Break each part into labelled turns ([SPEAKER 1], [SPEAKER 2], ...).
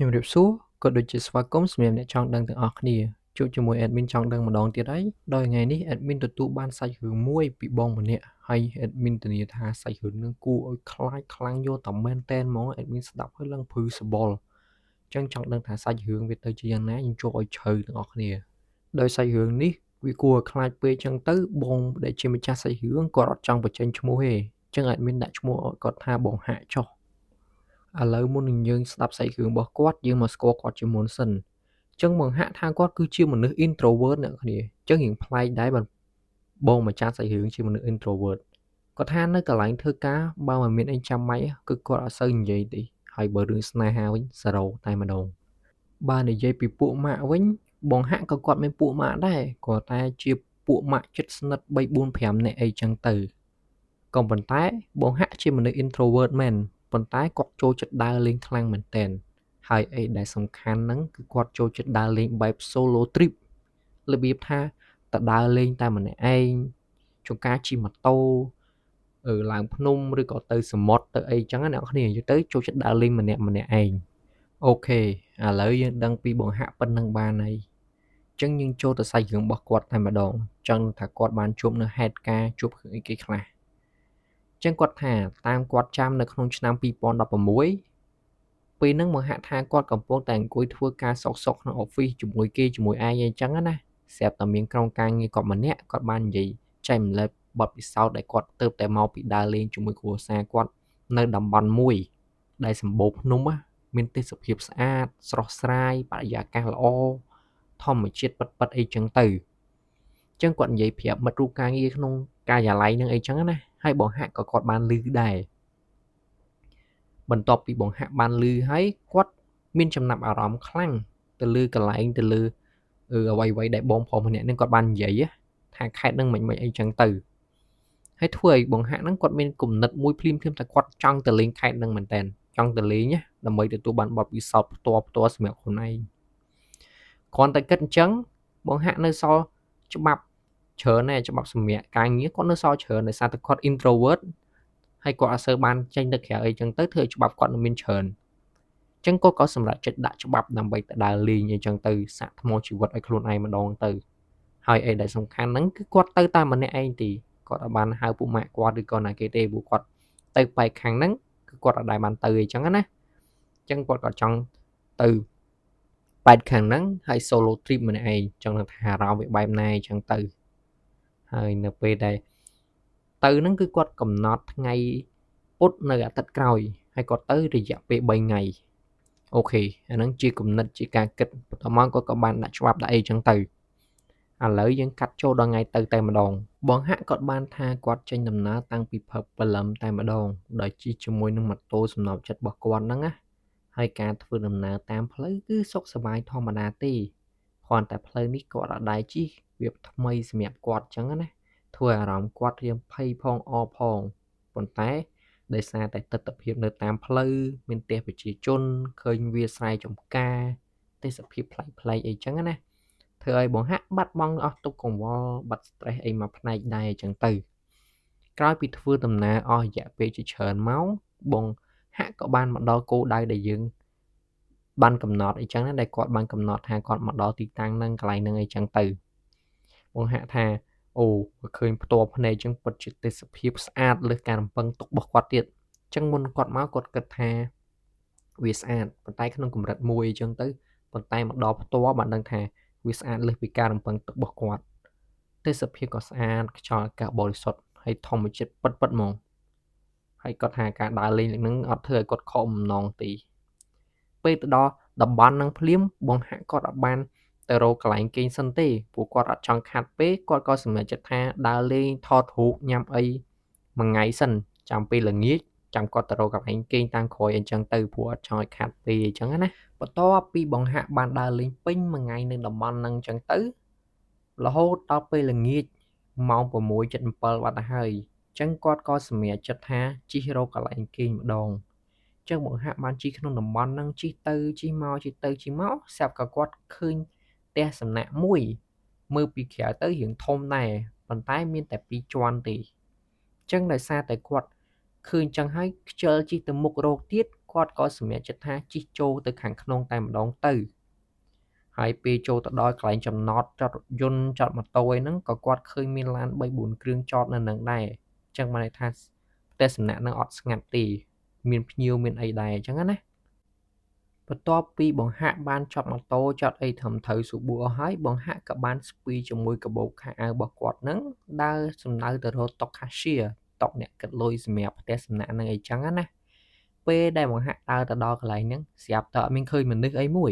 [SPEAKER 1] ជំរាបសួរក៏ដូចជាស្វាគមន៍សម្រាប់អ្នកចង់ដឹងទាំងអស់គ្នាជួបជាមួយ admin ចង់ដឹងម្ដងទៀតហើយដោយថ្ងៃនេះ admin ទទួលបានសាច់រឿងមួយពីបងម្នាក់ហើយ admin ធានាថាសាច់រឿងនឹងគួរឲ្យខ្លាចខ្លាំងយកតែមែនតែនហ្មង admin ស្ដាប់ហើយឡើងភឺសបល់អញ្ចឹងចង់ដឹងថាសាច់រឿងវាទៅជាយ៉ាងណាយើងចូលឲ្យជ្រៅទាំងអស់គ្នាដោយសាច់រឿងនេះវាគួរឲ្យខ្លាចពេកអញ្ចឹងទៅបងដែលជាម្ចាស់សាច់រឿងគាត់អត់ចង់បញ្ចេញឈ្មោះទេអញ្ចឹង admin ដាក់ឈ្មោះឲ្យគាត់ថាបងហាក់ចុះឥឡូវមុននឹងយើងស្ដាប់សាច់រឿងរបស់គាត់យើងមកស្គាល់គាត់ជាមុនសិនអញ្ចឹងបង្ហាក់ថាគាត់គឺជាមនុស្ស introvert អ្នកគ្នាអញ្ចឹងរៀងប្លែកដែរបើបងម្ចាស់សាច់រឿងជាមនុស្ស introvert គាត់ថានៅកន្លែងធ្វើការបើមិនមានអីចាំបាច់គឺគាត់អត់សូវនិយាយទេហើយបើរឿងស្នេហាវិញ0តែម្ដងបើនិយាយពីពួកម៉ាក់វិញបងហាក់ក៏គាត់មានពួកម៉ាក់ដែរគាត់តែជាពួកម៉ាក់ចិត្តស្និទ្ធ3 4 5នាក់អីចឹងទៅក៏ប៉ុន្តែបងហាក់ជាមនុស្ស introvert មែនប៉ុន្តែគាត់ចូលចិត្តដើរលេងខ្លាំងមែនទែនហើយអីដែលសំខាន់ហ្នឹងគឺគាត់ចូលចិត្តដើរលេងបែប solo trip របៀបថាទៅដើរលេងតែម្នាក់ឯងជួនកាលជិះម៉ូតូឡើងភ្នំឬក៏ទៅសមុទ្រទៅអីចឹងណាអ្នកគ្នានិយាយទៅចូលចិត្តដើរលេងម្នាក់ឯងអូខេឥឡូវយើងដឹងពីបង្ហាក់ប៉ុណ្្នឹងបានហើយចឹងយើងចូលទៅសាច់រឿងរបស់គាត់តែម្ដងចឹងថាគាត់បានជួបនៅហេតុការណ៍ជួបរឿងអីគេខ្លះចឹងគាត់ថាតាមគាត់ចាំនៅក្នុងឆ្នាំ2016ពេលហ្នឹងបង្ហាក់ថាគាត់កំពុងតែអង្គុយធ្វើការសុកក្នុង office ជាមួយឯងអញ្ចឹងណាស្រាប់តែមានក្រុមការងារគាត់ម្នាក់គាត់បាននិយាយចែកម្លែកបទពិសោធន៍ដែលគាត់ទៅតែមកពីដើរលេងជាមួយគ្រួសារគាត់នៅតំបន់មួយដែលសម្បូរភ្នំមានទេសភាពស្អាតស្រស់ស្រាយបរិយាកាសល្អធម្មជាតិពិតអីចឹងទៅចឹងគាត់និយាយប្រាប់មិត្តរូបការងារក្នុងការិយាល័យហ្នឹងអីចឹងណាហើយបង្ហាក់ក៏គាត់បានឮដែរបន្ទាប់ពីបង្ហាក់បានឮហើយគាត់មានចំណាប់អារម្មណ៍ខ្លាំងទៅលើកន្លែងទៅលើអ្វីដែលបងប្រុសម្នាក់ហ្នឹងគាត់បាននិយាយថាខេត្តហ្នឹងមិនអីចឹងទៅហើយធ្វើឲ្យបង្ហាក់ហ្នឹងគាត់មានគំនិតមួយភ្លាមៗថាគាត់ចង់ទៅលេងខេត្តហ្នឹងមែនតើចង់ទៅលេងដើម្បីទទួលបានបទពិសោធន៍ផ្ទាល់សម្រាប់ខ្លួនឯងគ្រាន់តែគិតអញ្ចឹងបង្ហាក់នៅសល់ច្បាប់ច្រើនដែរច្បាប់សម្រាប់ការងារគាត់នៅសល់ច្រើនដោយសារតែគាត់ introvert ហើយគាត់អត់សូវបានចេញទៅក្រៅអីចឹងទៅធ្វើឲ្យច្បាប់គាត់មានច្រើនអញ្ចឹងគាត់ក៏សម្រេចចិត្តដាក់ច្បាប់ដើម្បីទៅដើរលេងអីចឹងទៅសាកថ្មជីវិតឲ្យខ្លួនឯងម្ដងទៅហើយអីដែលសំខាន់ហ្នឹងគឺគាត់ទៅតែម្នាក់ឯងទេគាត់អត់បានហៅពួកម៉ាក់គាត់ឬក៏ណាគេទេព្រោះគាត់ទៅបែកខាងហ្នឹងគឺគាត់អត់ដែលបានទៅអីចឹងណាអញ្ចឹងគាត់ក៏ចង់ទៅបែកខាងហ្នឹងហើយ solo trip ម្នាក់ឯងចង់ថាអារម្មណ៍វាបែបណាអញ្ចឹងទៅហើយនៅពេលដែលទៅហ្នឹងគឺគាត់កំណត់ថ្ងៃពុធនៅអាទិត្យក្រោយហើយគាត់ទៅរយៈពេល3ថ្ងៃអូខេអាហ្នឹងជាគំនិតជាការគិតបន្តមកគាត់ក៏បានដាក់ច្បាប់ដាក់អីចឹងទៅឥឡូវយើងកាត់ចូលដល់ថ្ងៃទៅតែម្ដងបងហាក់គាត់បានថាគាត់ចេញដំណើរតាំងពីព្រឹកព្រលឹមតែម្ដងដោយជិះជាមួយនឹងម៉ូតូសំណប់ចិត្តរបស់គាត់ហ្នឹងណាហើយការធ្វើដំណើរតាមផ្លូវគឺសុខសប្បាយធម្មតាទេគ្រាន់តែផ្លូវនេះគាត់អត់ដែរជិះវាថ្មីសម្រាប់គាត់ចឹងណាធ្វើអារម្មណ៍គាត់រៀងភ័យផងអរផងប៉ុន្តែដោយសារតែទស្សនភាពនៅតាមផ្លូវមានផ្ទះប្រជាជនឃើញវាលស្រែចម្ការទេសភាពប្លែកៗអីចឹងណាធ្វើឲ្យបងហាក់បាត់បង់អស់ទុក្ខកង្វល់បាត់ stress អីមួយផ្នែកដែរអញ្ចឹងទៅក្រោយពីធ្វើដំណើរអស់រយៈពេលជាច្រើនម៉ោងបងហាក់ក៏បានមកដល់គោលដៅដែលយើងបានកំណត់អីចឹងណាដែលគាត់បានកំណត់ថាគាត់មកដល់ទីតាំងហ្នឹងកន្លែងហ្នឹងអីចឹងទៅបងហាក់ថាអូឃើញផ្ទាល់ភ្នែកចឹងពិតជាទេសភាពស្អាតលើសការរំពឹងទុករបស់គាត់ទៀតអញ្ចឹងមុនគាត់មកគាត់គិតថាវាស្អាតប៉ុន្តែក្នុងកម្រិតមួយអញ្ចឹងទៅប៉ុន្តែមកដល់ផ្ទាល់បានដឹងថាវាស្អាតលើសពីការរំពឹងទុករបស់គាត់ទេសភាពក៏ស្អាតខ្យល់អាកាសបរិសុទ្ធហើយធម្មជាតិពិតៗហ្មងហើយគាត់ថាការដើរលេងហ្នឹងអត់ធ្វើឲ្យគាត់ខកបំណងទេពេលទៅដល់តំបន់ហ្នឹងភ្លាមបងហាក់គាត់អត់បានទៅរកកន្លែងគេងសិនទេព្រោះគាត់អត់ចង់ខាត់ពេកគាត់ក៏សម្រេចចិត្តថាដើរលេងថតរូបញ៉ាំអីមួយថ្ងៃសិនចាំពេលល្ងាចចាំគាត់ទៅរកកន្លែងគេងតាមក្រោយអីចឹងទៅព្រោះអត់ចង់ឲ្យខាត់ពេកអញ្ចឹងណាបន្ទាប់ពីបងហាក់បានដើរលេងពេញមួយថ្ងៃនៅតំបន់ហ្នឹងអញ្ចឹងទៅរហូតដល់ពេលល្ងាចម៉ោង 6:07 បាត់ទៅហើយអញ្ចឹងគាត់ក៏សម្រេចចិត្តថាជិះរកកន្លែងគេងម្ដងចឹងបង្ហាក់បានជិះក្នុងតំបន់ហ្នឹងជិះទៅជិះមកស្រាប់ក៏គាត់ឃើញផ្ទះសំណាក់មួយមើលពីក្រៅទៅរៀងធំដែរប៉ុន្តែមានតែ2ជាន់ទេចឹងដោយសារតែគាត់ឃើញចឹងហើយខ្ជិលជិះទៅមុខរកទៀត គាត់ក៏សម្រេចចិត្តថាជិះចូលទៅខាងក្នុងតែម្ដងទៅហើយពេលចូលទៅដល់កន្លែងចំណតចតរថយន្តចតម៉ូតូអីហ្នឹងក៏គាត់ឃើញមានឡាន 3-4 គ្រឿងចតនៅហ្នឹងដែរអញ្ចឹងបានន័យថាផ្ទះសំណាក់ហ្នឹងអត់ស្ងាត់ទេមានភ្ញៀវមានអីដែរអញ្ចឹងណាបន្ទាប់ពីបង្ហាក់បានចតម៉ូតូចតអីត្រឹមត្រូវស្រួលបួរអស់ហើយបង្ហាក់ក៏បានស្ពីជាមួយកាបូបខោអាវរបស់គាត់ហ្នឹងដើរសំដៅទៅរកតុក cashier តុកអ្នកគិតលុយសម្រាប់ផ្ទះសំណាក់ហ្នឹងអីចឹងណាពេលដែលបង្ហាក់ដើរទៅដល់កន្លែងហ្នឹងស្រាប់តែអត់មានឃើញមនុស្សអីមួយ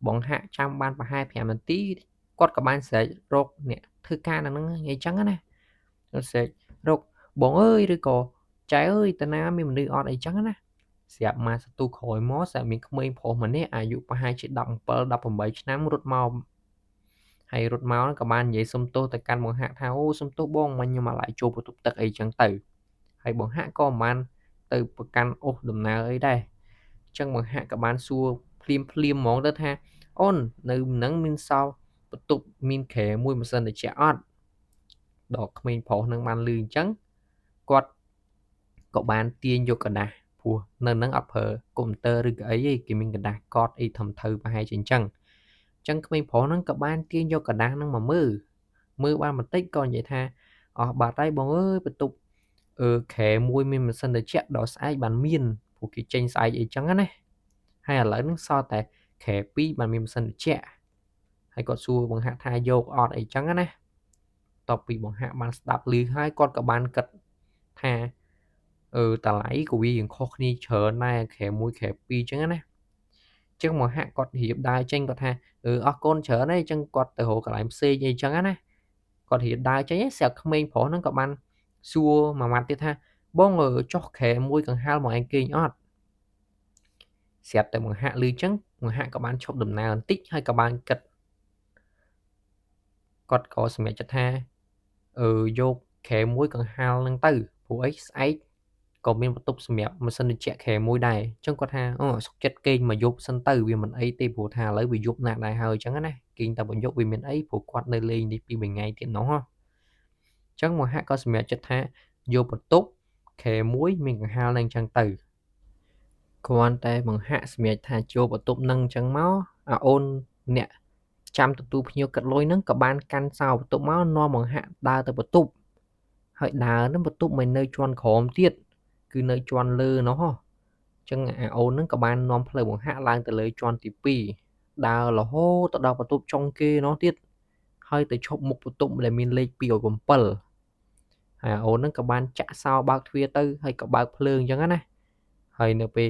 [SPEAKER 1] បង្ហាក់ចាំបានប្រហែល5នាទីគាត់ក៏បានស្រែករកអ្នកធ្វើការនៅហ្នឹងអីចឹងណាស្រែករកបងអើយឬក៏ចៅអើយតាណាមានមនុស្សអត់អីចឹងណាស្រាប់មកសន្ទុះក្រោយមកស្រាប់មានក្មេងប្រុសម្នាក់អាយុប្រហែលជា17-18ឆ្នាំរត់មកហើយរត់មកក៏បាននិយាយសុំទោសទៅកាន់បង្ហាក់ថាអូសុំទោសបងមិញខ្ញុំមកឡាយចូលបន្ទប់ទឹកអីចឹងទៅហើយបង្ហាក់ក៏មិនបានទៅប្រកាន់អូសដំណើរអីដែរអញ្ចឹងបង្ហាក់ក៏បានសួរភ្លាមហ្មងទៅថាអូននៅនឹងមានសល់បន្ទប់មានក្រែមួយម៉ាស៊ីនត្រជាក់អត់ដល់ក្មេងប្រុសនឹងបានលឺអញ្ចឹងគាត់ក៏បានទាញយកกระดาษព្រោះនៅនឹងអត់ប្រើកុំព្យូទ័រឬក៏អីទេគេមានកระดาษកត់អីត្រឹមត្រូវប្រហែលជាអញ្ចឹងក្មេងប្រុសហ្នឹងក៏បានទាញយកกระดาษហ្នឹងមកមើលបានបន្តិចក៏និយាយថាអស់បាត់ហើយបងអើយបន្ទប់ខែមួយមានម៉ាស៊ីនត្រជាក់ដល់ស្អែកបានមានព្រោះគេចេញស្អែកអីចឹងណាហើយឥឡូវហ្នឹងសល់តែខែ2បានមានម៉ាស៊ីនត្រជាក់ហើយគាត់សួរបង្ហាក់ថាយកអត់អីចឹងណាតបពីបង្ហាក់បានស្ដាប់ឮហើយគាត់ក៏បានគិតថាតម្លៃក៏វារៀងខុសគ្នាច្រើនដែរខែ1ខែ2ចឹងណាចឹងមកហាក់គាត់រៀបដើរចេញគាត់ថាអរគុណច្រើនហើយចឹងគាត់ទៅរកកន្លែងផ្សេងអីចឹងណាគាត់រៀបដើរចេញស្រាប់ក្មេងប្រុសហ្នឹងក៏បានសួរមួយម៉ាត់ទៀតថាបងចុះខែ1កង្ហាលមកឯងគេងអត់ស្រាប់តែបង្ហាក់ឮចឹងបង្ហាក់ក៏បានឈប់ដំណើរបន្តិចហើយក៏បានគិតគាត់ក៏សម្រេចចិត្តថាយកខែ1កង្ហាលហ្នឹងទៅព្រោះអីស្អែកក៏មានបន្ទប់សម្រាប់ម៉ាស៊ីនត្រជាក់ខែមួយដែរអញ្ចឹងគាត់ថាសុខចិត្តគេងមួយយប់សិនទៅវាមិនអីទេព្រោះថាឥឡូវវាយប់ណាស់ដែរហើយអញ្ចឹងណាគេងតែមួយយប់វាមានអីព្រោះគាត់នៅលេងនេះពីមួយថ្ងៃទៀតនោះអញ្ចឹងមកហាក់ក៏សម្រេចចិត្តថាយកបន្ទប់ខែមួយមានកង្ហាលហ្នឹងអញ្ចឹងទៅគ្រាន់តែបង្ហាក់សម្រេចថាចូលបន្ទប់ហ្នឹងអញ្ចឹងមកអាអូនអ្នកចាំទទួលភ្ញៀវកាត់លុយហ្នឹងក៏បានកាន់សោបន្ទប់មកនាំបង្ហាក់ដើរទៅបន្ទប់ហើយដើរហ្នឹងបន្ទប់មិននៅជាន់ក្រោមទៀតគឺនៅជាន់លើនោះអញ្ចឹងអាអូនហ្នឹងក៏បាននាំផ្លូវបង្ហាក់ឡើងទៅលើជាន់ទី2ដើររហូតទៅដល់បន្ទប់ចុងគេនោះទៀតហើយទៅឈប់មុខបន្ទប់ដែលមានលេខ207ហើយអាអូនហ្នឹងក៏បានចាក់សោបើកទ្វារទៅហើយក៏បើកភ្លើងអញ្ចឹងណាហើយនៅពេល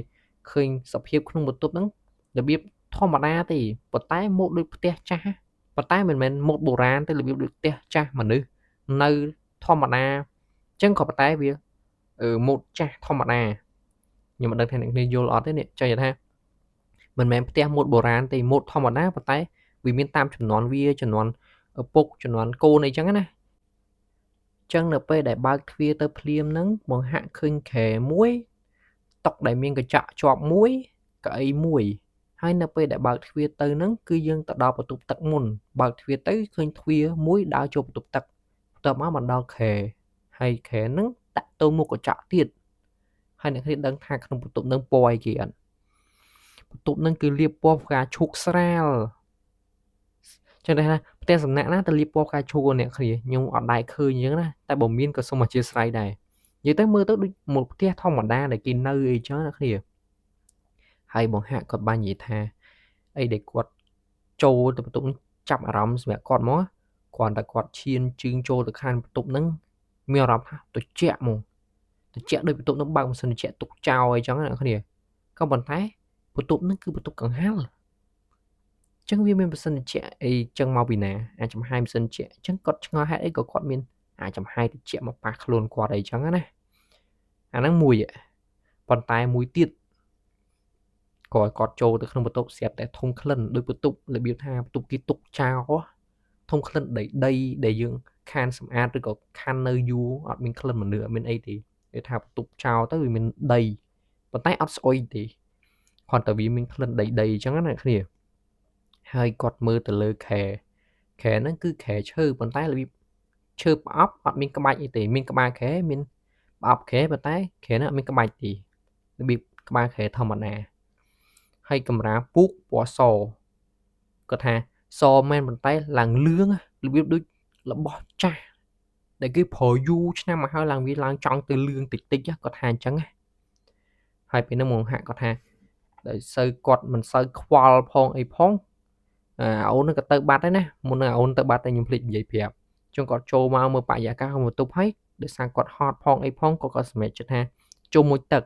[SPEAKER 1] ឃើញសភាពក្នុងបន្ទប់ហ្នឹងរបៀបធម្មតាទេប៉ុន្តែមកដូចផ្ទះចាស់ប៉ុន្តែមិនមែនម៉ូដបុរាណទេរបៀបដូចផ្ទះចាស់មនុស្សនៅធម្មតាអញ្ចឹងក៏ប៉ុន្តែវាម៉ូដចាស់ធម្មតាខ្ញុំមិនដឹងថាអ្នកគ្នាយល់អត់ទេនេះចង់និយាយថាមិនមែនផ្ទះម៉ូដបុរាណទេម៉ូដធម្មតាប៉ុន្តែវាមានតាមចំនួនវាចំនួនឪពុកចំនួនកូនអីចឹងណាចឹងនៅពេលដែលបើកទ្វារទៅភ្លាមហ្នឹងបង្ហាក់ឃើញខែមួយតុដែលមានកញ្ចក់ជាប់មួយកៅអីមួយហើយនៅពេលដែលបើកទ្វារទៅហ្នឹងគឺយើងទៅដល់បន្ទប់ទឹកមុនបើកទ្វារទៅឃើញទ្វារមួយដើរចូលបន្ទប់ទឹកបន្ទាប់មកដល់ខែហើយខែហ្នឹងដាក់ទៅមុខកញ្ចក់ទៀតហើយអ្នកគ្នាដឹងថាក្នុងបន្ទប់ហ្នឹងពណ៌អីគេអត់បន្ទប់ហ្នឹងគឺលាបពណ៌ផ្កាឈូកស្រាលចឹងថាផ្ទះសំណាក់ណាទៅលាបពណ៌ផ្កាឈូកអ្នកគ្នាខ្ញុំអត់ដែរឃើញអញ្ចឹងណាតែបើមានក៏សូមអធិស្ឋានដែរនិយាយទៅមើលទៅដូចមួយផ្ទះធម្មតាដែលគេនៅអីចឹងអ្នកគ្នាហើយបង្ហាក់គាត់បាននិយាយថាអីដែលគាត់ចូលទៅបន្ទប់ចាប់អារម្មណ៍សម្រាប់គាត់មកគ្រាន់តែគាត់ឈានជើងចូលទៅខាងបន្ទប់ហ្នឹងមានអារម្មណ៍ថាត្រជាក់ហ្មងត្រជាក់ដូចបន្ទប់ហ្នឹងបើកម៉ាស៊ីនត្រជាក់ទុកចោលអីចឹងអ្នកគ្នាក៏ប៉ុន្តែបន្ទប់ហ្នឹងគឺបន្ទប់កង្ហាលចឹងវាមានម៉ាស៊ីនត្រជាក់អីចឹងមកពីណាអាចចំហាយម៉ាស៊ីនត្រជាក់ចឹងគាត់ឆ្ងល់ហេតុអីក៏គាត់មានអាចចំហាយត្រជាក់មកប៉ះខ្លួនគាត់អីចឹងណាអាហ្នឹងមួយប៉ុន្តែមួយទៀតក៏គាត់ចូលទៅក្នុងបន្ទប់ស្រាប់តែធំក្លិនដូចបន្ទប់របៀបថាបន្ទប់គេទុកចោលធំក្លិនដីដែលយើងខានសម្អាតឬក៏ខាននៅយូរអត់មានក្លិនមនុស្សអត់មានអីទេគេថាបន្ទប់ចោលទៅវាមានដីប៉ុន្តែអត់ស្អុយទេគ្រាន់តែវាមានក្លិនដីអញ្ចឹងណាអ្នកគ្នាហើយគាត់មើលទៅលើខែហ្នឹងគឺខែឈើប៉ុន្តែរបៀបឈើផ្អប់អត់មានក្បាច់អីទេមានក្បាលខែមានផ្អប់ខែប៉ុន្តែខែហ្នឹងអត់មានក្បាច់ទេរបៀប ក្បាលក្រែធម្មតាហើយកម្រាលពូកពណ៌សគាត់ថាសមែនប៉ុន្តែឡើងលឿងរបៀបដូចរបស់ចាស់ដែលគេប្រើយូរឆ្នាំមកហើយឡើងវាឡើងចង់ទៅលឿងតិចតិចគាត់ថាអញ្ចឹងហើយពេលនោះមកហាក់គាត់ថាដោយសូវគាត់មិនសូវខ្វល់ផងអីផងអូននឹងក៏ទៅបាត់ហើយណាមុននឹងអូនទៅបាត់តែខ្ញុំភ្លេចនិយាយប្រាប់ចឹងគាត់ចូលមកមើលបរិយាកាសមកទប់ហើយដោយសារគាត់ហត់ផងអីផងគាត់សម្រេចចិត្តថាចូលមួយទឹក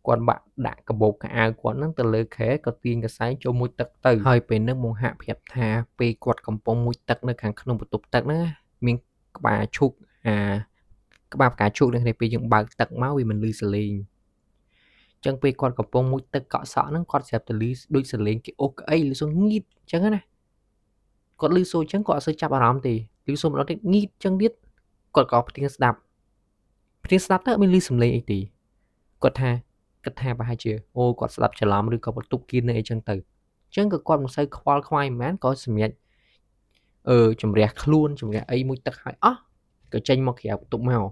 [SPEAKER 1] គាត់បាក់ដាក់កាបូបខោអាវគាត់ហ្នឹងទៅលើខែក៏ទាញកសែងចូលមួយទឹកទៅហើយពេលនោះមកហាក់ប្រាប់ថាពេលគាត់កំពុងមួយទឹកនៅខាងក្នុងបន្ទប់ទឹកហ្នឹងមានក្បាលឈូកក្បាលផ្កាឈូកនឹងពេលយើងបើកទឹកមកវាមិនលឺសលេងចឹងពេលគាត់កំពុងមួយទឹកកក់សក់ហ្នឹងគាត់ស្រាប់តែលឺដូចសលេងគេអូសក្អីលឺសូរងៀតចឹងណាគាត់លឺសូរចឹងគាត់អត់សូវចាប់អារម្មណ៍ទេលឺសូរម្ដងទៀតងៀតចឹងទៀតគាត់ក៏ផ្ទៀងស្ដាប់ទៅមានលឺសំឡេងអីទេគាត់ថាប្រហែលជាអូគាត់ស្ដាប់ច្រឡំឬក៏បន្ទប់គៀនអីចឹងទៅចឹងក៏គាត់មិនសូវខ្វល់ខ្វាយមិនមែនក៏សម្រាប់ជំរះខ្លួនជំរះអីមួយទឹកហើយអស់ក៏ចេញមកក្រៅបន្ទប់មក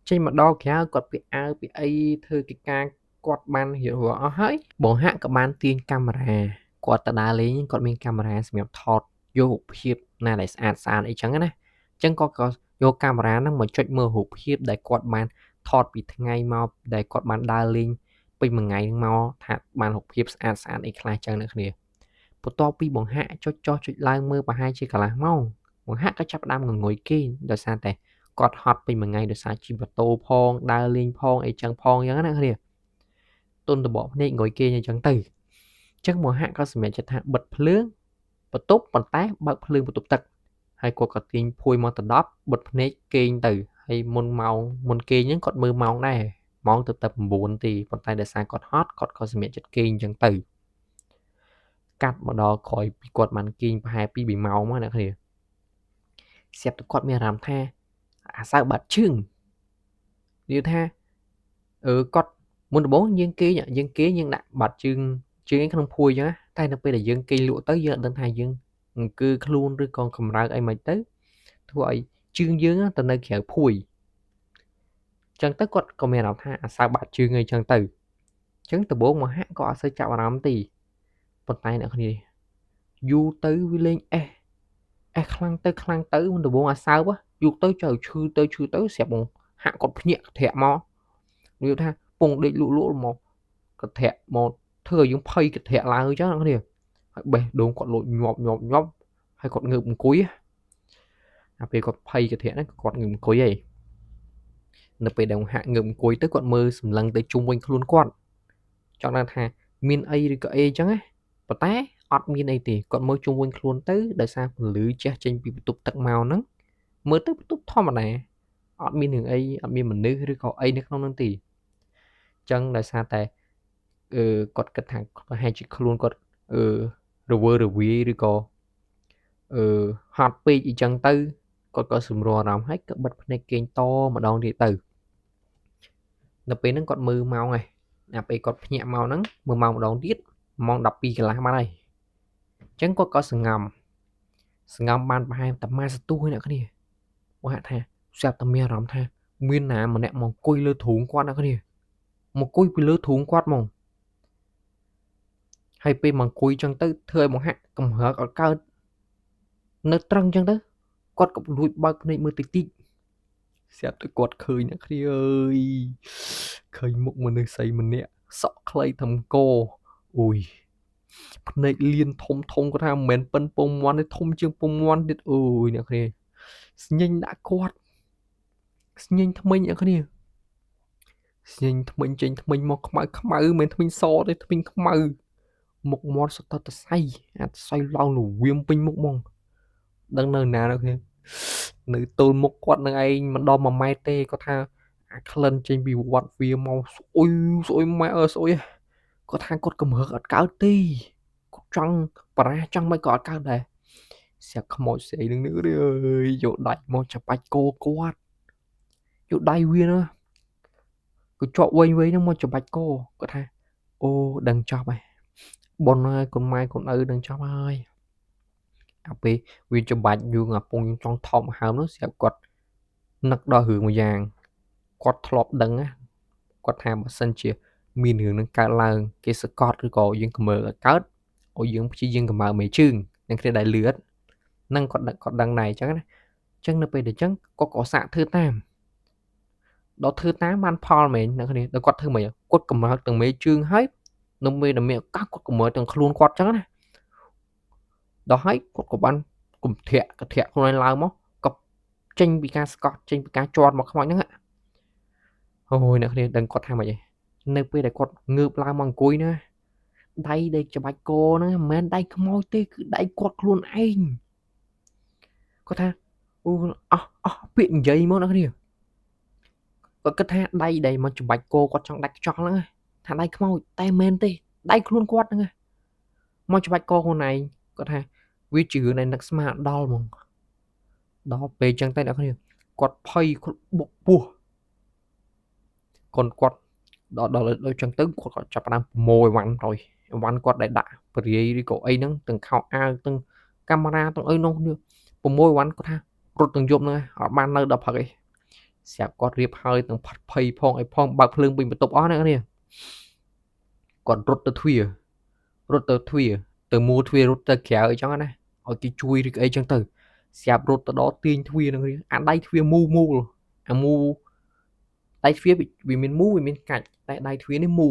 [SPEAKER 1] ចេញមកដល់ក្រៅគាត់ពាក់អាវពាក់អីធ្វើកិច្ចការគាត់បានរៀបរាល់អស់ហើយបងហាក់ក៏បានទាញកាមេរ៉ាគាត់ទៅដើរលេងគាត់មានកាមេរ៉ាសម្រាប់ថតយករូបភាពណាដែលស្អាតអីចឹងណាចឹងគាត់ក៏យកកាមេរ៉ាហ្នឹងមកចុចមើលរូបភាពដែលគាត់បានថតពីថ្ងៃមកដែលគាត់បានដើរលេងពេញមួយថ្ងៃមកថាបានរូបភាពស្អាតអីខ្លះចឹងអ្នកគ្នាបន្ទាប់ពីបងហាក់ចុចចុះចុចឡើងមើលប្រហែលជាកន្លះម៉ោងបងហាក់ក៏ចាប់ផ្ដើមងងុយគេងដោយសារតែគាត់ហត់ពេញមួយថ្ងៃដោយសារជិះម៉ូតូផងដើរលេងផងអីចឹងផងចឹងណាគ្នាទុនតបកភ្នែកងុយគេងអញ្ចឹងទៅចឹងបងហាក់ក៏សម្រេចចិត្តថាបិទភ្លើងបន្ទប់ប៉ុន្តែបើកភ្លើងបន្ទប់ទឹកហើយគាត់ក៏ទាញភួយមកទៅ10បិទភ្នែកគេងទៅហើយមុនគេងហ្នឹងគាត់មើលម៉ោងដែរម៉ោងទៅ9ទេប៉ុន្តែដោយសារគាត់ហត់គាត់ក៏សម្រេចចិត្តគេងអញ្ចឹងទៅកាត់មកដល់ក្រោយពីគាត់បានគេងប្រហែល2 3ម៉ោងមកអ្នកគ្នាស្រាប់តែគាត់មានអារម្មណ៍ថាអាសៅបាត់ជើងនិយាយថាគាត់មុនដំបូងយើងគេងយើងដាក់បាត់ជើងក្នុងភួយអញ្ចឹងតែនៅពេលដែលយើងគេងលក់ទៅយើងអត់ដឹងថាយើងអង្គើខ្លួនឬក៏កម្រើកអីមិនទៅធ្វើឲ្យជើងយើងទៅនៅក្រៅភួយចឹងទៅគាត់ក៏មានអារម្មណ៍ថាអាសៅបាត់ជើងអីចឹងទៅចឹងដំបូងមកហាក់ក៏អត់សូវចាប់អារម្មណ៍ទេប៉ុន្តែអ្នកគ្នាយូរទៅវាលេងអេសខ្លាំងទៅមុនដំបូងអាសៅយូរទៅចូលឈឺទៅស្រាប់មកហាក់គាត់ភ្ញាក់ធាក់មកនិយាយថាពងដេកលក់មកកធាក់មកធ្វើឲ្យយើងភ័យកធាក់ឡើងអញ្ចឹងអ្នកគ្នាហើយបេះដូងគាត់លោតញាប់ហើយគាត់ងើបអង្គុយអាពេលគាត់ភ័យកធាក់ហ្នឹងគាត់ងើបអង្គុយហីនៅពេលដែលហាក់ងើបអង្គុយទៅគាត់មើលសម្លឹងទៅជុំវិញខ្លួនគាត់ចង់ដឹងថាមានអីឬក៏អីអញ្ចឹងណាប៉ុន្តែអត់មានអីទេគាត់មើលជុំវិញខ្លួនទៅដោយសារពន្លឺជះចេញពីបន្ទប់ទឹកមកហ្នឹងមើលទៅបន្ទប់ធម្មតាអត់មានរឿងអីអត់មានមនុស្សឬក៏អីនៅក្នុងហ្នឹងទេចឹងដោយសារតែគាត់គិតថាប្រហែលជាខ្លួនគាត់រវើរវាយឬក៏ហត់ពេកអីចឹងទៅគាត់ក៏សម្រួលអារម្មណ៍ហើយក៏បិទភ្នែកគេងតម្ដងទៀតទៅនៅពេលហ្នឹងគាត់មើលម៉ោងហើយដល់ពេលគាត់ភ្ញាក់មកហ្នឹងមើលម៉ោងម្ដងទៀតម៉ោង12កន្លះបាត់ហើយចឹងគាត់ក៏សង្ងំបានប្រហែលតែម៉ាសទូអ្នកគ្នាមកហាក់ថាស្រាប់តែមានអារម្មណ៍ថាមានណាម្នាក់មកអង្គុយលើទ្រូងគាត់អ្នកគ្នាមកអង្គុយពីលើទ្រូងគាត់ហ្មងហើយពេលមកអង្គុយចឹងទៅធ្វើឲ្យមកហាក់កំរើកអត់កើតនៅត្រឹងចឹងទៅគាត់ក៏លួចបើកភ្នែកមើលតិចស្រាប់តែគាត់ឃើញអ្នកគ្នាអើយឃើញមុខមនុស្សស្អីម្នាក់សក់ខ្លីធំកអូយភ្នែកលៀនធំគាត់ថាមិនមែនប៉ិនពងមាន់ទេធំជាងពងមាន់ទៀតអូយអ្នកគ្នាស្ញេញដាក់គាត់ស្ញេញថ្មិញអ្នកគ្នាស្ញេញថ្មិញចេញថ្មិញមកខ្មៅមិនមែនថ្មិញសទេថ្មិញខ្មៅមុខមាត់សតតសៃអាចសៃឡើងលវៀមពេញមុខហ្មងដឹងនៅណានោះគ្នានៅទល់មុខគាត់នឹងឯងមិនដល់1ម៉ែត្រទេគាត់ថាអាក្លិនចេញពីវត្តវាមកស្អុយម៉ែស្អុយគាត់ថាគាត់កំរើកអត់កើតទេគាត់ចង់បារះចង់មិនក៏អត់កើតដែរស្រាប់ខ្មោចស្អីនឹងអើយយកដាច់មកចាប់បាច់គោគាត់យកដៃវាណាគាត់ជាប់វែងហ្នឹងមកចាប់បាច់គោគាត់ថាអូដឹងចប់ហើយប៉ុនហើយកូនម៉ែកូនឪដឹងចប់ហើយអាពេលវាច្បាច់យើងអាពងយើងចង់ថប់ហើមនោះស្រាប់គាត់នឹកដល់រឿងមួយយ៉ាងគាត់ធ្លាប់ដឹងណាគាត់ថាបើសិនជា មានរឿងនឹងកើតឡើងគេសកត់ឬក៏យើងកមើកើតឲ្យយើងព្យាយាមកមើមេជើងនឹងគ្នាដែលលឿននឹងគាត់ដឹងដែរអញ្ចឹងណាអញ្ចឹងនៅពេលដែលអញ្ចឹងគាត់ក៏សាកធ្វើតាមដល់ធ្វើតាមបានផលមែនអ្នកគ្នាដល់គាត់ធ្វើមិនគាត់កម្រើកទាំងមេជើងហើយនៅពេលដែលមានឱកាសគាត់កម្រើកទាំងខ្លួនគាត់អញ្ចឹងណាដល់ហើយគាត់ក៏បានកុំធាក់ខ្លួនឯងឡើងមកក៏ចេញពីការស្កត់ចេញពីការជាប់មកខ្មោចហ្នឹងអូយអ្នកគ្នាដឹងគាត់ថាម៉េចឯងនៅពេលដែលគាត់ងើបឡើងមកអង្គុយណាដៃដែលច្បាច់កហ្នឹងមិនមែនដៃខ្មោចទេគឺដៃគាត់ខ្លួនឯងគាត់ថាអូអស់ពាក្យនិយាយមកអ្នកគ្នាគាត់គិតថាដៃដែលមកច្បាច់កគាត់ចង់ដាច់ខ្យល់ហ្នឹងថាដៃខ្មោចតែមិនមែនទេដៃខ្លួនគាត់ហ្នឹងមកច្បាច់កខ្លួនឯងគាត់ថាវាជារឿងដែលនឹកស្មានដល់ហ្មងដល់ពេលអញ្ចឹងទៅអ្នកគ្នាគាត់ភ័យគាត់បុកពោះគាត់ដល់អញ្ចឹងទៅគាត់ចាប់ផ្ដើមប្រមូលអីវ៉ាន់ហើយអីវ៉ាន់គាត់ដែលដាក់បរិយាយឬក៏អីហ្នឹងទាំងខោអាវទាំងកាមេរ៉ាទាំងអីនោះប្រមូលអីវ៉ាន់គាត់ថារត់ទាំងយប់ហ្នឹងអត់បាននៅដល់ព្រឹកឯងស្រាប់គាត់រៀបហើយទាំងផាត់ភ័យផងអីផងបើកភ្លើងពេញបន្ទប់អស់អ្នកគ្នាគាត់រត់ទៅទ្វារទៅមួលទ្វាររត់ទៅក្រៅអីចឹងណាឲ្យគេជួយឬអីចឹងទៅស្រាប់រត់ទៅដល់ទាញទ្វារហ្នឹងអាដៃទ្វារមូលអាមូដៃទ្វារវាមានមូវាមានកាច់តែដៃទ្វារនេះមូ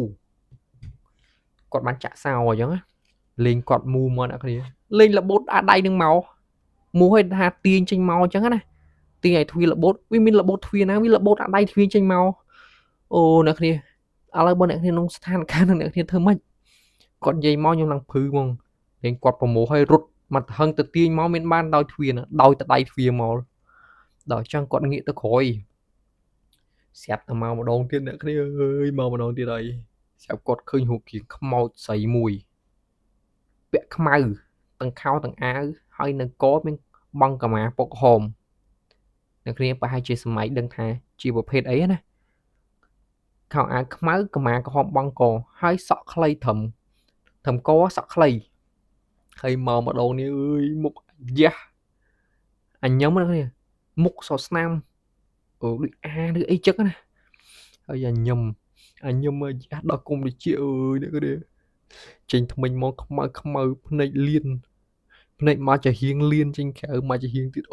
[SPEAKER 1] គាត់បានចាក់សោអញ្ចឹងណាលេងគាត់មូមកអ្នកគ្នាលេងលបូតអាដៃនឹងមកមូឲ្យថាទាញចេញមកអញ្ចឹងណាទាញឲ្យទ្វារលបូតវាមានលបូតទ្វារណាវាលបូតអាដៃទ្វារចេញមកអូអ្នកគ្នាឥឡូវបើអ្នកគ្នាក្នុងស្ថានភាពហ្នឹងអ្នកគ្នាធ្វើម៉េចគាត់និយាយមកខ្ញុំឡើងភឺហ្មងលេងគាត់ប្រមូលឲ្យរត់មកហឹងទៅទាញមកមានបានដោយទ្វារណាដោយតដៃទ្វារមកដល់អញ្ចឹងគាត់ងាកទៅក្រោយស្រាប់តែមកម្ដងទៀតអ្នកគ្នាអើយមកម្ដងទៀតហើយស្រាប់គាត់ឃើញរូបរាងខ្មោចស្រីមួយពាក់ខ្មៅទាំងខោទាំងអាវហើយនៅកមានបង់កាម៉ាពុកហោមអ្នកគ្នាប្រហែលជាសម័យដឹងថាជាប្រភេទអីណាខោអាវខ្មៅកាម៉ាក្រហមបង់កហើយសក់ខ្លីត្រឹមកសក់ខ្លីហើយមកម្ដងនេះអើយមុខយ៉ាស់អញញឹមណាគ្នាមុខសស្នាមដូចអាឬអីចឹងណាហើយអញញឹមយ៉ាស់ដល់គុំដូចជាអើយអ្នកគ្នាចេញថ្មិញមកខ្មៅភ្នែកលៀនភ្នែកមកចាហៀងលៀនចេញក្រៅមកចាហៀងទៀត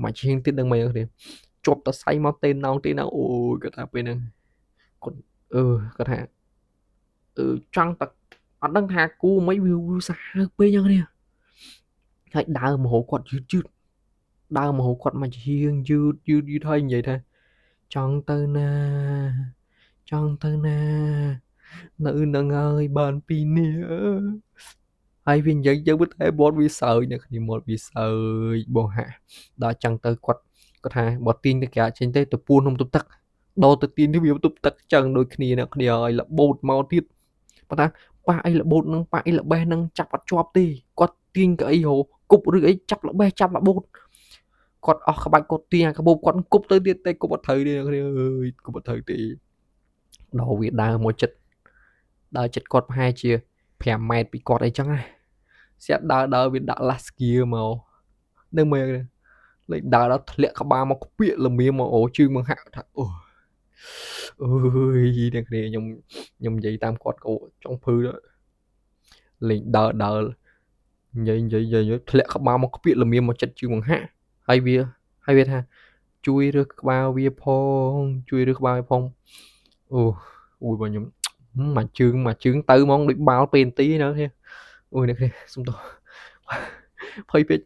[SPEAKER 1] មកចាហៀងទៀតដឹងមិនគ្នាជាប់តសៃមកទេណោងអូយគាត់ថាពេលហ្នឹងគាត់គាត់ថាចង់តែអត់ដឹងថាគូមិនវាសាហាវពេកយ៉ាងនេះហើយដើរមកហៅគាត់យឺតដើរមកហៅគាត់មកចាហៀងយឺតហើយនិយាយថាចង់ទៅណានៅនឹងហើយបាន2នេះហើយវានិយាយយើងទៅតែបត់វាសើចអ្នកគ្នាមកវាសើចបងហាក់ដល់ចឹងទៅគាត់ថាបើទាញទៅក្រៅចេញទៅពួនក្នុងទប់ទឹកដល់ទៅទាញទៅវាទប់ទឹកចឹងដូចគ្នាអ្នកគ្នាឲ្យលបូតមកទៀតប៉ុន្តែប៉ះអីលបូតនឹងប៉ះអីលបេះនឹងចាប់អត់ជាប់ទេគាត់ទាញកៅអីហៅគប់ឬអីចាប់លបេះចាប់លបូតគាត់អស់ក្បាច់គាត់ទាញអាកាបូបគាត់គប់ទៅទៀតតែគប់អត់ត្រូវទេអ្នកគ្នាអើយគប់អត់ត្រូវទេដល់វាដើរមកចិត្តគាត់ប្រហែលជា5ម៉ែត្រពីគាត់អីចឹងណាស្រាប់ដើរវាដាក់ឡាស់ស្គៀមកនឹងមើលលេខដើរដល់ធ្លាក់ក្បាលមកខ្ពាកល្មៀមមកជើងមកហាក់ថាអើយអ្នកគ្នាខ្ញុំនិយាយតាមគាត់ក៏ចង់ភឺដែរលេងដើរនិយាយធ្លាក់ក្បាលមកខ្ពាកល្មៀមមកចិត្តជើងមកហាក់ហើយវាថាជួយរើសក្បាលវាផងអូយបងខ្ញុំមកជើងទៅហ្មងដូចបាល់ពេនទីណាគ្នាអូយអ្នកគ្នាសុំទោសភ័យពេក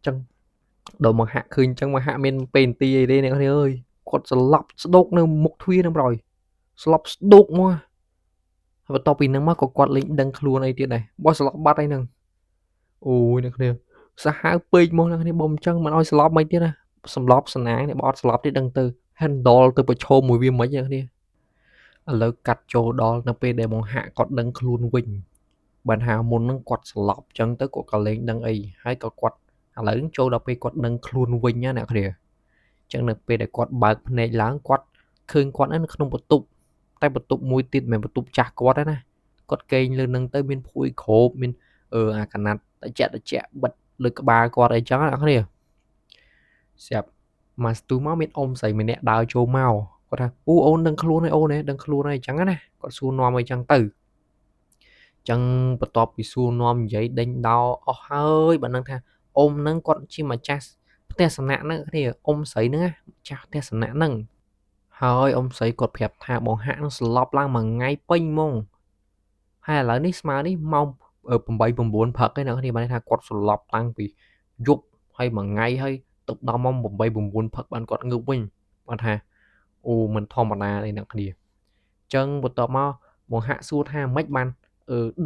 [SPEAKER 1] ចឹងដល់មកហាក់ឃើញចឹងមកហាក់មានពេនទីអីទេអ្នកគ្នាអើយគាត់ស្លាប់ស្ដុកនៅមុខទ្វារនឹងប្រយស្លាប់ស្ដុកមកហើយបន្ទាប់ពីហ្នឹងមកក៏គាត់លេងដឹងខ្លួនអីទៀតដែរបើស្លាប់បាត់អីហ្នឹងអូយអ្នកគ្នាសាហាវពេកមកអ្នកគ្នាបំចឹងមិនអោយស្លាប់មិនទៀតណាសម្លាប់សណាងនេះបើអត់ស្លាប់ទេដឹងទៅ handle ទៅប្រឈមមួយវាមិនអ្នកគ្នាឥឡូវកាត់ចូលដល់នៅពេលដែលមកហាក់គាត់ដឹងខ្លួនវិញបានហៅមុនហ្នឹងគាត់ស្លាប់ចឹងទៅគាត់ក៏លេងដឹងអីហើយក៏គាត់ឥឡូវចូលដល់ពេលគាត់ដឹងខ្លួនវិញណាអ្នកគ្នាចឹងនៅពេលដែលគាត់បើកភ្នែកឡើងគាត់ឃើញគាត់នៅក្នុងបន្ទប់តែបន្ទប់មួយទៀតមិនមែនបន្ទប់ចាស់គាត់ទេណាគាត់កេងលើនឹងទៅមានភួយគ្របមានអាកណាត់តិចបិទលើក្បាលគាត់អីចឹងអ្នកគ្នាស្រាប់មកស្ទូមកមានអ៊ំស្រីម្នាក់ដើរចូលមក គាត់ថាអូអូនដឹងខ្លួនហើយអូនដឹងខ្លួនហើយអញ្ចឹងណាគាត់សួរនាំអីចឹងទៅចឹងបន្ទាប់ពីសួរនាំនិយាយដេញដោអស់ហើយបើនឹងថាអ៊ំហ្នឹងគាត់ជាម្ចាស់ផ្ទះសំណាក់ហ្នឹងគ្នាអ៊ំស្រីហ្នឹងណាម្ចាស់ផ្ទះសំណាក់ហ្នឹងហើយអ៊ំស្រីគាត់ប្រាប់ថាបងហាក់នឹងស្លាប់ឡើងមួយថ្ងៃពេញហ្មងហើយឥឡូវនេះស្មើនេះម៉ោង8 9ព្រឹកឯអ្នកគ្នាបានថាគាត់ស្លាប់តាំងពីយប់ហើយមួយថ្ងៃហើយទៅដល់ម៉ោង8 9ព្រឹកបានគាត់ងើបវិញគាត់ថាអូមិនធម្មតាទេអ្នកគ្នាចឹងបន្ទាប់មកបងហាក់សួរថាម៉េចបាន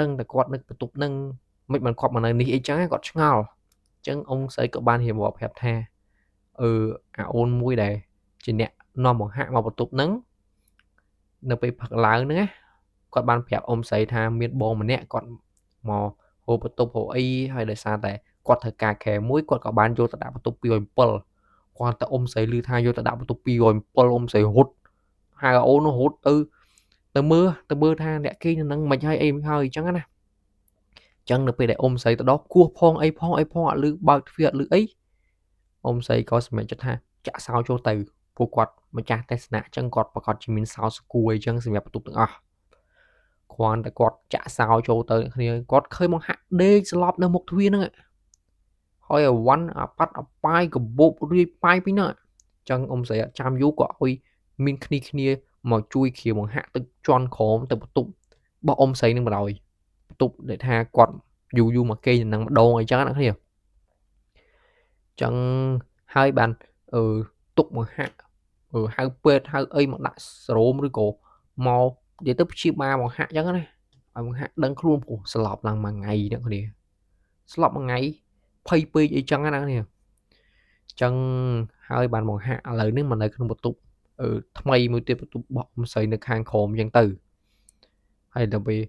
[SPEAKER 1] ដឹងតែគាត់នឹកបន្ទប់នឹងមិនបានគាត់មកនៅនេះអីចឹងគាត់ឆ្ងល់ចឹងអ៊ំស្រីក៏បានរៀបរាប់ប្រាប់ថាអាអូនមួយដែលជាអ្នកនាំបង្ហាក់មកបន្ទប់ហ្នឹងនៅពេលផឹកឡើងហ្នឹងណាគាត់បានប្រាប់អ៊ំស្រីថាមានបងម្នាក់គាត់មកហូបបន្ទប់ហូអីហើយដោយសារតែគាត់ធ្វើការខែមួយគាត់ក៏បានយកទៅដាក់បន្ទប់207គាត់តែអ៊ំស្រីឮថាយកទៅដាក់បន្ទប់207អ៊ំស្រីរត់ហើយអូននោះរត់ទៅមើលថាអ្នកគេនឹងមិនហើយអីហើយអញ្ចឹងណាចឹងនៅពេលដែលអ៊ំស្រីទៅដល់គោះផងអីផងអត់លឺបើកទ្វារអត់លឺអីអ៊ំស្រីក៏សម្រេចចិត្តថាចាក់សោចូលទៅពួកគាត់ម្ចាស់ទេសនាចឹងគាត់ប្រកាសជាមានសោសគួរអីចឹងសម្រាប់បន្ទប់ទាំងអស់គ្រាន់តែគាត់ចាក់សោចូលទៅគ្នាគាត់ឃើញមកហាក់ដេកស្លាប់នៅមុខទ្វារហ្នឹងហើយអាវ៉ាន់អាប៉ាត់អាប៉ាយកាបូបរាយប៉ាយពីហ្នឹងចឹងអ៊ំស្រីអត់ចាំយូរក៏អុយមានគ្នាមកជួយគ្រាបង្ហាក់ទឹកជន់ក្រោមទៅបន្ទប់របស់អ៊ំស្រីនឹងបណ្ដោយបន្ទប់ដែលថាគាត់យូរមកគេនឹងម្ដងអីចឹងណាគ្នាចឹងហើយបានទុកបង្ហាក់ហៅពេទ្យហៅអីមកដាក់សេរ៉ូមឬក៏មកនិយាយទៅព្យាបាលបង្ហាក់ចឹងណាឲ្យបង្ហាក់ដឹងខ្លួនព្រោះស្លាប់ឡើងមួយថ្ងៃអ្នកគ្នាស្លាប់មួយថ្ងៃភ័យពេកអីចឹងណាគ្នាចឹងហើយបានបង្ហាក់ឥឡូវនេះមកនៅក្នុងបន្ទប់ថ្មីមួយទៀតបន្ទប់របស់អ៊ំស្រីនៅខាងក្រោមចឹងទៅហើយដល់ពេល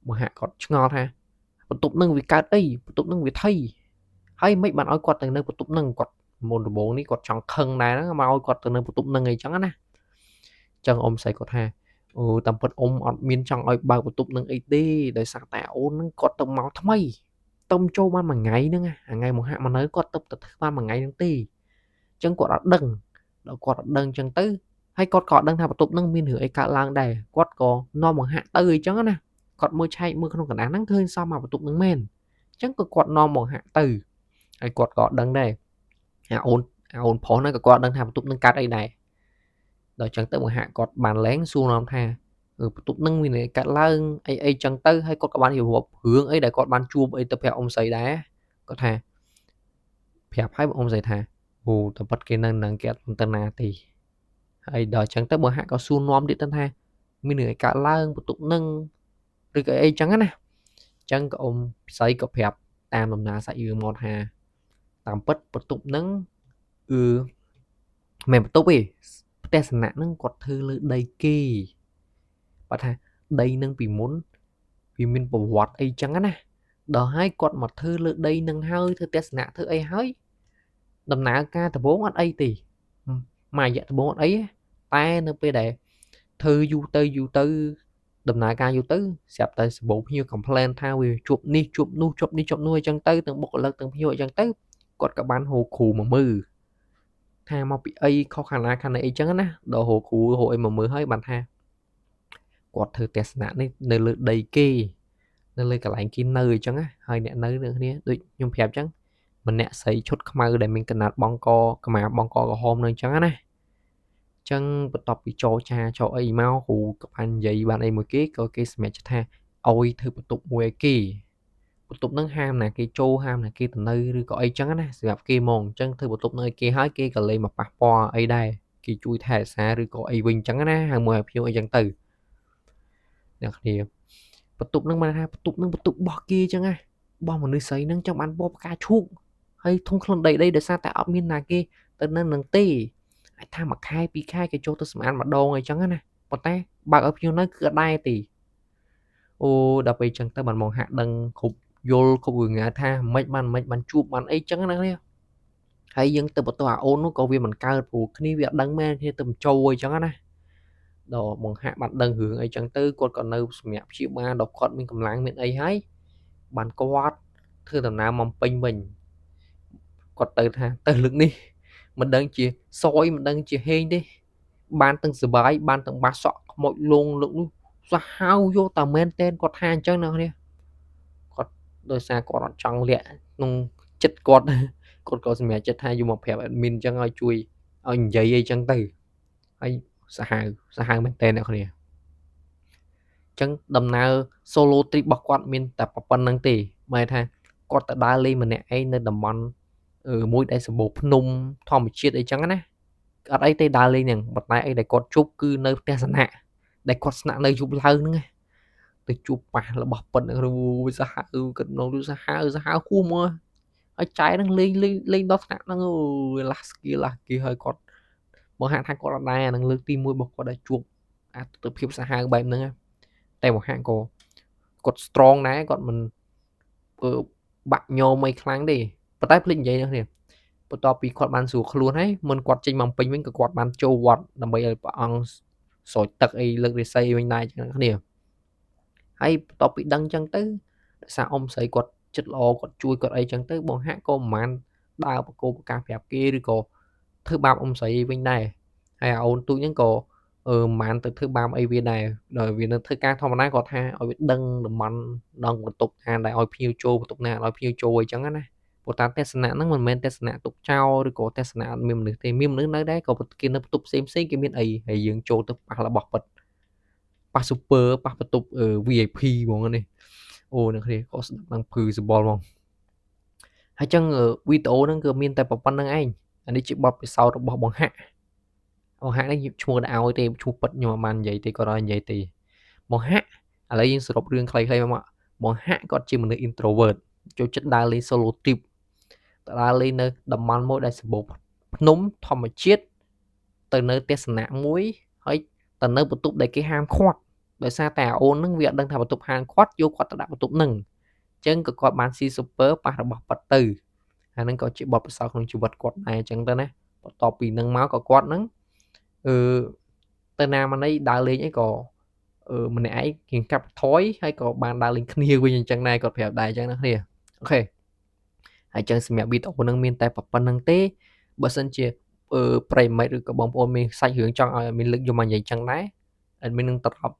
[SPEAKER 1] បង្ហាក់គាត់ឆ្ងល់ថាបន្ទប់នឹងវាកើតអីបន្ទប់នឹងវាថៃហើយមិនបានឲ្យគាត់ទៅនៅបន្ទប់នឹងគាត់មុនដំបូងនេះគាត់ចង់ខឹងដែរហ្នឹងមកឲ្យគាត់ទៅនៅបន្ទប់នឹងអីចឹងណាចឹងអ៊ំស្រីគាត់ថាអូតាមពិតអ៊ំអត់មានចង់ឲ្យបើកបន្ទប់នឹងអីទេដោយសារតែអូននឹងគាត់ទៅមកថ្មីទៅចូលបានមួយថ្ងៃហ្នឹងថ្ងៃមកហាក់មកនៅគាត់ទៅធ្វើបានមួយថ្ងៃហ្នឹងទេចឹងគាត់អត់ដឹងដល់គាត់អត់ដឹងចឹងទៅហើយគាត់ក៏អត់ដឹងថាបន្ទប់នឹងមានរឿងអីកើតឡើងដែរគាត់ក៏នាំបង្ហាក់ទៅអីចឹងណាគាត់មើលឆែកមើលក្នុងកណ្ដាលហ្នឹងឃើញសមមកបន្ទប់នឹងមែនចឹងក៏គាត់នាំបង្ហាក់ទៅហើយគាត់ក៏អត់ដឹងដែរអាអូនប្រុសហ្នឹងក៏គាត់ដឹងថាបន្ទប់នឹងកាត់អីដែរដល់ចឹងទៅបង្ហាក់គាត់បានលែងសួរនាំថាបន្ទប់នឹងមានអីកាត់ឡើងអីចឹងទៅហើយគាត់ក៏បានរៀបរាប់រឿងអីដែលគាត់បានជួបអីទៅប្រាប់អ៊ំស្រីដែរគាត់ថាប្រាប់ឲ្យអ៊ំស្រីថាអូតែប៉ាត់គេនៅនឹងគេអត់ទៅណាទេហើយដល់ចឹងទៅបង្ហាក់ក៏សួរនាំទៀតថាមានរឿងអីកើតឡើងបន្ទប់នឹងឬក៏អីចឹងណាចឹងក៏អ៊ំស្រីក៏ប្រាប់តាមដំណើរសាច់រឿងមកថាតាមពិតបន្ទប់នឹងមិនបន្ទប់ទេផ្ទះសំណាក់ហ្នឹងគាត់ធ្វើលើដីគេគាត់ថាដីនឹងពីមុនវាមានប្រវត្តិអីចឹងណាដល់ហើយគាត់មកធ្វើលើដីនឹងហើយធ្វើផ្ទះសំណាក់ធ្វើអីហើយដំណើរការដំបូងអត់អីទេមួយរយៈដំបូងអត់អីតែនៅពេលដែលធ្វើយូរទៅដំណើរការយូរទៅស្រាប់តែសម្បូរភ្ញៀវ complain ថាវាជួបនេះជួបនោះជួបនេះជួបនោះអញ្ចឹងទៅទាំងបុគ្គលិកទាំងភ្ញៀវអញ្ចឹងទៅគាត់ក៏បានហៅគ្រូមកមើលថាមកពីអីខុសខាងណាខាងណីអីចឹងណាដល់ហៅគ្រូហៅអីមកមើលហើយបានថាគាត់ធ្វើទស្សនៈនេះនៅលើដីគេនៅលើកន្លែងគេនៅអញ្ចឹងណាហើយអ្នកនៅនឹងគ្នាដូចខ្ញុំប្រាប់អញ្ចឹងម្នាក់ស្រីឈុតខ្មៅដែលមានកណាត់បងកក្មាបងកក្រហមនៅអញ្ចឹងណាចឹងបន្ទាប់ពីចរចាចោអីមកគ្រូក៏បាននិយាយបានអីមួយគេក៏គេសម្រេចថាឲ្យធ្វើបន្ទប់មួយឲ្យគេបន្ទប់ហ្នឹងហាមណាគេចូលហាមណាគេទៅនៅឬក៏អីចឹងណាសម្រាប់គេហ្មងអញ្ចឹងធ្វើបន្ទប់នៅឲ្យគេហើយគេក៏លេងមកប៉ះពាល់អីដែរគេជួយថែរក្សាឬក៏អីវិញអញ្ចឹងណាហើយមួយឲ្យភ្ញៀវអីចឹងទៅអ្នកគ្នាបន្ទប់ហ្នឹងបានថាបន្ទប់ហ្នឹងបន្ទប់របស់គេអញ្ចឹងណារបស់មនុស្សស្រីហ្នឹងចង់បានពណ៌ផ្កាឈូកហើយធំខ្លួនដីដោយសារតែអត់មានណាគេទៅនៅនឹងទេអាចថាមួយខែពីរខែគេចូលទៅសម្អាតម្ដងអីចឹងណាប៉ុន្តែបើកឲ្យភ្ញៀវនៅគឺអត់ដែរទេអូដល់ពេលចឹងទៅបានមកហាក់ដឹងគ្រប់យល់គ្រប់រឿងថាមិនបានជួបបានអីចឹងណាគ្នាហើយយើងទៅបន្ទោះអាអូននោះក៏វាមិនកើតព្រោះគ្នាវាអត់ដឹងមែនគ្នាទៅបញ្ចូលអីចឹងណាដល់មកហាក់បានដឹងរឿងអីចឹងទៅគាត់ក៏នៅសម្រាប់ព្យាបាលដល់គាត់មានកម្លាំងមានអីហើយបានគាត់ធ្វើដំណើរមកពេញវិញគាត់ទៅថាទៅលើកនេះមិនដឹងជាសយមិនដឹងជាហេងទេ បានទាំងសុបាយបានទាំងបាសសក់ខ្មោចលងលោកនោះសាហាវយកតែមែនទែនគាត់ថាអញ្ចឹងអ្នកនាងគាត់ដោយសារគាត់អត់ចង់លាក់ក្នុងចិត្តគាត់ គាត់ក៏សម្រេចចិត្តថាយកមកប្រាប់ admin អញ្ចឹងឲ្យជួយឲ្យនិយាយអីចឹងទៅហើយសាហាវមែនទែនអ្នកនាងចឹងដំណើរ solo trip របស់គាត់មានតែប៉ុណ្្នឹងទេหมายថាគាត់ទៅដើរលេងម្នាក់ឯងនៅតំបន់មួយដែលសម្បូរភ្នំធម្មជាតិអីចឹងណាអត់អីទេដើរលេងហ្នឹងប៉ុន្តែអីដែលគាត់ជួបគឺនៅផ្ទះសំណាក់ដែលគាត់ស្នាក់នៅយប់ឡើងហ្នឹងទៅជួបប៉ះរបស់ពិតហ្នឹងសាហាវគាត់នងសាហាវគួរមកហើយចែហ្នឹងលេងដល់ថ្នាក់ហ្នឹងឡាស់ស្គីហើយគាត់មកហាក់ថាគាត់អត់ដែរអានឹងលើកទី1របស់គាត់ដែលជួបអាទិដ្ឋភាពសាហាវបែបហ្នឹងតែមកហាក់ក៏គាត់ strong ដែរគាត់មិនបាក់ញោមអីខ្លាំងទេប៉ុន្តែភ្លេចនិយាយនេះបន្ទាប់ពីគាត់បានស្រួលខ្លួនហើយមុនគាត់ចេញមកពេញវិញក៏គាត់បានចូលវត្តដើម្បីឲ្យព្រះអង្គស្រោចទឹកអីលើករាសីវិញដែរចឹងគ្នាហើយបន្ទាប់ពីដឹងចឹងទៅដោយសារអ៊ំស្រីគាត់ចិត្តល្អគាត់ជួយគាត់អីចឹងទៅបងហាក់ក៏មិនបានដើរបកគោបកាសប្រាប់គេឬក៏ធ្វើបាបអ៊ំស្រីវិញដែរហើយអូនទូចហ្នឹងក៏មិនបានទៅធ្វើបាបអីវាដែរដោយវានៅធ្វើការធម្មតាគាត់ថាឲ្យវាដឹងតំបន់ដល់បន្ទប់ណាដែលឲ្យភ្ញៀវចូលបន្ទប់ណាឲ្យភ្ញៀវចូលអីចឹងណាព្រោះតាមទស្សនៈហ្នឹងមិនមែនទស្សនៈទុកចោលឬក៏ទស្សនៈអត់មានមនុស្សទេមានមនុស្សនៅដែរក៏គេនៅបន្ទប់ផ្សេងគេមានអីហើយយើងចូលទៅប៉ះរបស់ពិតប៉ះ super ប៉ះបន្ទប់VIP ហ្មងនេះអូអ្នកគ្នាក៏ស្ដាប់ឡើងភឺសបល់ហ្មងហើយចឹងវីដេអូហ្នឹងគឺមានតែប៉ុណ្្នឹងឯងអានេះជាបទពិសោធន៍របស់បងហាក់នេះឈ្មោះឲ្យទេឈ្មោះពិតខ្ញុំអត់បាននិយាយទេគាត់ឲ្យនិយាយទេបងហាក់ឥឡូវយើងសរុបរឿងខ្លីៗមកបងហាក់គាត់ជាមនុស្ស introvert ចូលចិត្តដើរលេង solo trip ដើរលេងនៅតំបន់មួយដែលសម្បូរភ្នំធម្មជាតិទៅនៅទស្សនៈមួយហើយទៅនៅបន្ទប់ដែលគេហាមឃាត់ដោយសារតែអូនហ្នឹងវាអត់ដឹងថាបន្ទប់ហាមឃាត់យកគាត់ទៅដាក់បន្ទប់ហ្នឹងអញ្ចឹងក៏គាត់បានស៊ី super ប៉ះរបស់ប៉ាត់ទៅអាហ្នឹងក៏ជាបទពិសោធន៍ក្នុងជីវិតគាត់ដែរអញ្ចឹងទៅណាបន្ទាប់ពីហ្នឹងមកក៏គាត់ហ្នឹងទៅណាមកណីដើរលេងអីក៏ម្នាក់ឯងរៀងកាប់ថយហើយក៏បានដើរលេងគ្នាវិញអញ្ចឹងដែរគាត់ប្រាប់ដែរអញ្ចឹងណាគ្នាអូខេហើយចឹងសម្រាប់វីដេអូហ្នឹងមានតែប៉ុណ្្នឹងទេបើសិនជាប្រិមិត្តឬក៏បងប្អូនមានសាច់រឿងចង់ឲ្យមានលើកយកមកនិយាយចឹងដែរ admin នឹងត្រប់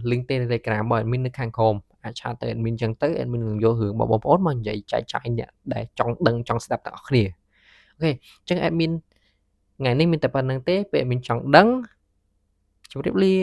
[SPEAKER 1] link ទេនៅ Telegram របស់ admin នៅខាងក្រោមអាចឆាតទៅ admin ចឹងទៅ admin នឹងយករឿងរបស់បងប្អូនមកនិយាយចែកចាយអ្នកដែលចង់ដឹងចង់ស្ដាប់ទាំងអស់គ្នាអូខេចឹង admin ថ្ងៃនេះមានតែប៉ុណ្្នឹងទេពេល admin ចង់ដឹងជម្រាបលា